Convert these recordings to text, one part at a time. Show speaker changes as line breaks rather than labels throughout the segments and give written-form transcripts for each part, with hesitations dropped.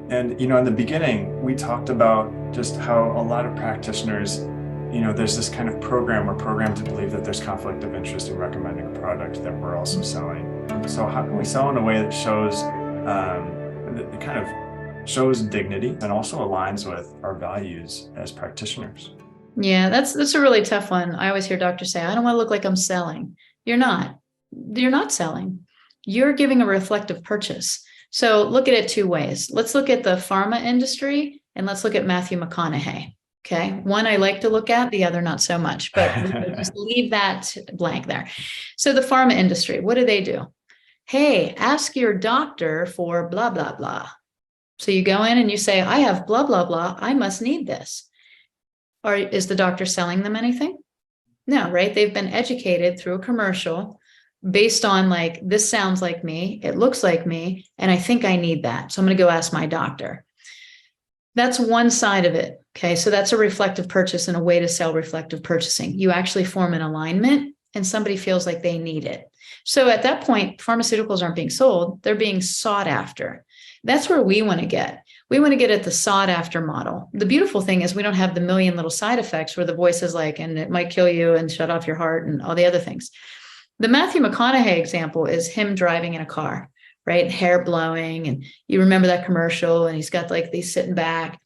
And, in the beginning, we talked about just how a lot of practitioners, there's this kind of program, we're programmed to believe that there's conflict of interest in recommending a product that we're also selling. So how can we sell in a way that shows, that kind of shows dignity and also aligns with our values as practitioners?
Yeah, that's a really tough one. I always hear doctors say, I don't want to look like I'm selling. You're not. You're not selling. You're giving a reflective purchase. So look at it two ways. Let's look at the pharma industry and let's look at Matthew McConaughey. Okay. One I like to look at, the other not so much, but we'll just leave that blank there. So the pharma industry, what do? Hey, ask your doctor for blah, blah, blah. So you go in and you say, I have blah, blah, blah. I must need this. Or is the doctor selling them anything? No, right? They've been educated through a commercial based on like, this sounds like me, it looks like me, and I think I need that. So I'm going to go ask my doctor. That's one side of it. Okay. So that's a reflective purchase and a way to sell reflective purchasing. You actually form an alignment and somebody feels like they need it. So at that point, pharmaceuticals aren't being sold, they're being sought after. That's where we want to get. We want to get at the sought after model. The beautiful thing is we don't have the million little side effects where the voice is like, and it might kill you and shut off your heart and all the other things. The Matthew McConaughey example is him driving in a car, right? Hair blowing. And you remember that commercial and he's got like these sitting back.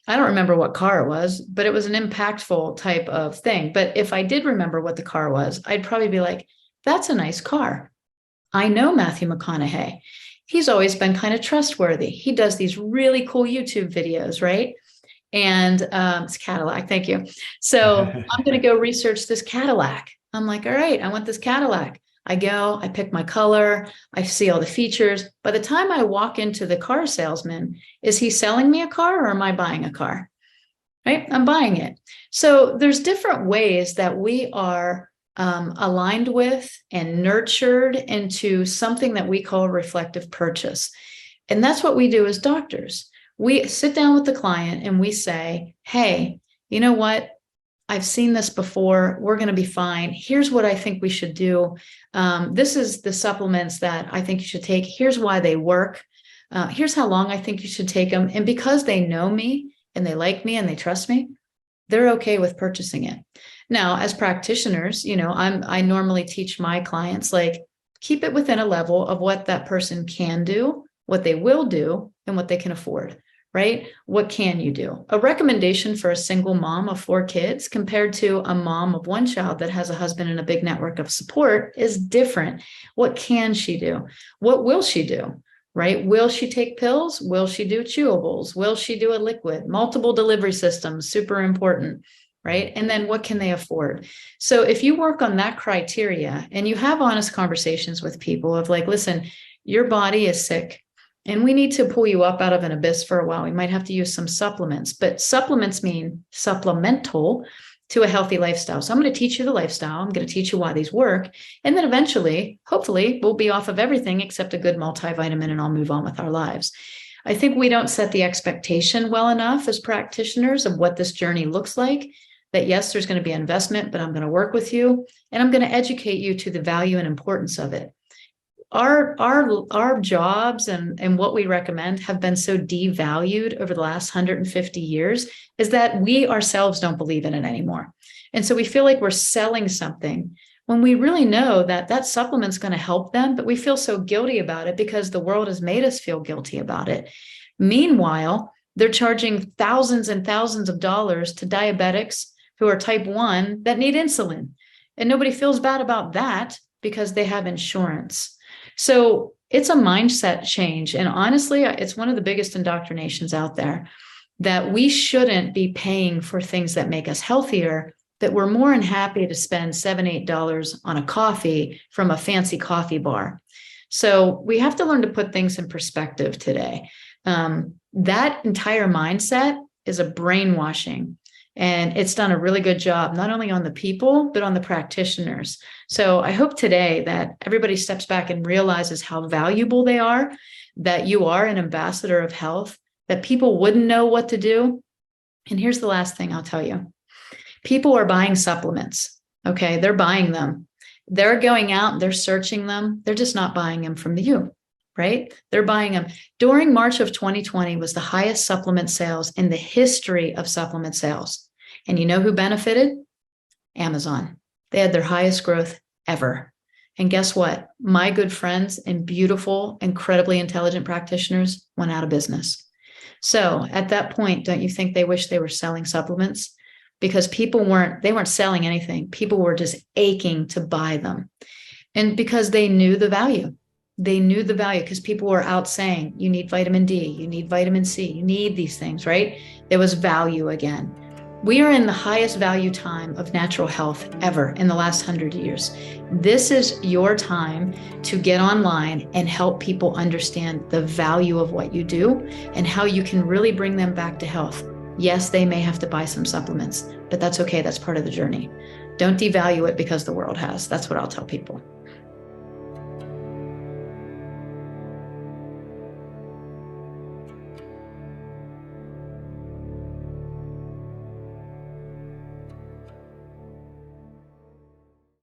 I don't remember what car it was, but it was an impactful type of thing. But if I did remember what the car was, I'd probably be like, that's a nice car. I know Matthew McConaughey. He's always been kind of trustworthy. He does these really cool YouTube videos, right? And it's Cadillac. Thank you. So I'm going to go research this Cadillac. I'm like, all right, I want this Cadillac. I go, I pick my color, I see all the features. By the time I walk into the car salesman, is he selling me a car or am I buying a car? Right? I'm buying it. So there's different ways that we are aligned with and nurtured into something that we call reflective purchase. And that's what we do as doctors. We sit down with the client and we say, hey, you know what? I've seen this before. We're going to be fine. Here's what I think we should do. This is the supplements that I think you should take. Here's why they work. Here's how long I think you should take them. And because they know me and they like me and they trust me, they're okay with purchasing it. Now, as practitioners, I normally teach my clients, like, keep it within a level of what that person can do, what they will do, and what they can afford, right? What can you do? A recommendation for a single mom of 4 kids compared to a mom of 1 child that has a husband and a big network of support is different. What can she do? What will she do? Right? Will she take pills? Will she do chewables? Will she do a liquid? Multiple delivery systems, super important, right? And then what can they afford? So if you work on that criteria and you have honest conversations with people of like, listen, your body is sick and we need to pull you up out of an abyss for a while. We might have to use some supplements, but supplements mean supplemental to a healthy lifestyle. So I'm going to teach you the lifestyle. I'm going to teach you why these work. And then eventually, hopefully, we'll be off of everything except a good multivitamin and I'll move on with our lives. I think we don't set the expectation well enough as practitioners of what this journey looks like. That yes, there's going to be investment, but I'm going to work with you and I'm going to educate you to the value and importance of it. Our jobs and what we recommend have been so devalued over the last 150 years is that we ourselves don't believe in it anymore. And so we feel like we're selling something when we really know that that supplement's going to help them, but we feel so guilty about it because the world has made us feel guilty about it. Meanwhile, they're charging thousands and thousands of dollars to diabetics who are type 1 that need insulin. And nobody feels bad about that because they have insurance. So it's a mindset change. And honestly, it's one of the biggest indoctrinations out there that we shouldn't be paying for things that make us healthier, that we're more than happy to spend $7, $8 on a coffee from a fancy coffee bar. So we have to learn to put things in perspective today. That entire mindset is a brainwashing. And it's done a really good job, not only on the people, but on the practitioners. So I hope today that everybody steps back and realizes how valuable they are, that you are an ambassador of health, that people wouldn't know what to do. And here's the last thing I'll tell you. People are buying supplements. Okay. They're buying them. They're going out, they're searching them. They're just not buying them from you. right? They're buying them. During March of 2020 was the highest supplement sales in the history of supplement sales. And you know who benefited? Amazon. They had their highest growth ever. And guess what? My good friends and beautiful, incredibly intelligent practitioners went out of business. So at that point, don't you think they wish they were selling supplements? Because people weren't selling anything. People were just aching to buy them. And because they knew the value. They knew the value because people were out saying, you need vitamin D, you need vitamin C, you need these things, right? There was value again. We are in the highest value time of natural health ever in the last 100 years. This is your time to get online and help people understand the value of what you do and how you can really bring them back to health. Yes, they may have to buy some supplements, but that's okay. That's part of the journey. Don't devalue it because the world has. That's what I'll tell people.